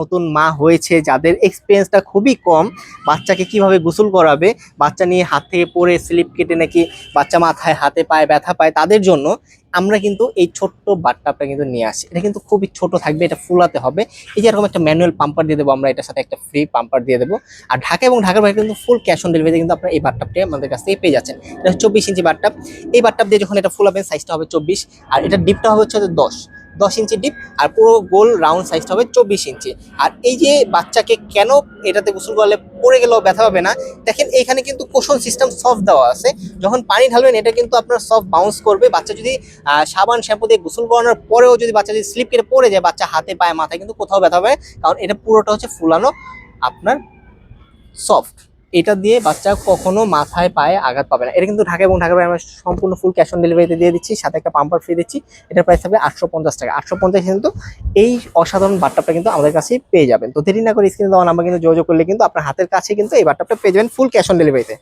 নতুন মা হয়েছে, যাদের এক্সপিরিয়েন্সটা খুবই কম, বাচ্চাকে কিভাবে গোসল করাবে, বাচ্চা নিয়ে হাত থেকে পড়ে স্লিপ কেটে নাকি বাচ্চা মাথায় হাতে পায়ে ব্যথা পায়, তাদের জন্য আমরা কিন্তু এই ছোট্ট বাথটাবটা কিন্তু নিয়ে আসি। এটা কিন্তু খুবই ছোট থাকবে, এটা ফুলাতে হবে। এই যে এরকম একটা ম্যানুয়াল পাম্পার দিয়ে দেবো আমরা, এটার সাথে একটা ফ্রি পাম্পার দিয়ে দেবো। আর ঢাকা এবং ঢাকার বাইরে কিন্তু ফুল ক্যাশ অন ডেলিভারিতে কিন্তু আপনার এই বাথটাবটি আমাদের কাছ থেকে পেয়ে যাচ্ছেন। এটা হচ্ছে 24 ইঞ্চি বাথটাব। এই বাথটাব দিয়ে যখন এটা ফুলাবেন সাইজটা হবে 24, আর এটা ডিপটা হবে হচ্ছে 10 ইঞ্চি ডিপ, আর পুরো গোল রাউন্ড সাইজটা হবে 24 ইঞ্চি। আর এই যে বাচ্চাকে কেন এটাতে গোসল করলে পড়ে গেলেও ব্যথা পাবে না, দেখেন এখানে কিন্তু কোশন সিস্টেম সফট দেওয়া আছে। যখন পানি ঢালবেন এটা কিন্তু আপনার সফট বাউন্স করবে। বাচ্চা যদি সাবান শ্যাম্পু দিয়ে গোসল করানোর পরেও যদি বাচ্চা যদি স্লিপ কেটে পড়ে যায়, বাচ্চা হাতে পায়ে মাথায় কিন্তু কোথাও ব্যথা হবে, কারণ এটা পুরোটা হচ্ছে ফুলানো আপনার সফট। এটা দিয়ে বাচ্চা কখনো মাথায় পায়ে আঘাত পাবে না। এটা কিন্তু ঢাকা এবং ঢাকার বাইরে আমরা সম্পূর্ণ ফুল ক্যাশ অন ডেলিভারিতে দিয়ে দিচ্ছি, সাথে একটা পাম্পার ফ্রি দিচ্ছি। এটার প্রাইস থাকবে 850 টাকা। 850 কিন্তু এই অসাধারণ বাথটাবটা কিন্তু আমাদের কাছেই পেয়ে যাবেন। তো দেরি না করে স্ক্রিনে দেওয়া নাম্বার কিন্তু যোগাযোগ করলে কিন্তু আপনার হাতের কাছে কিন্তু এই বাথটাবটা পেয়ে যাবেন ফুল ক্যাশ অন ডেলিভারিতে।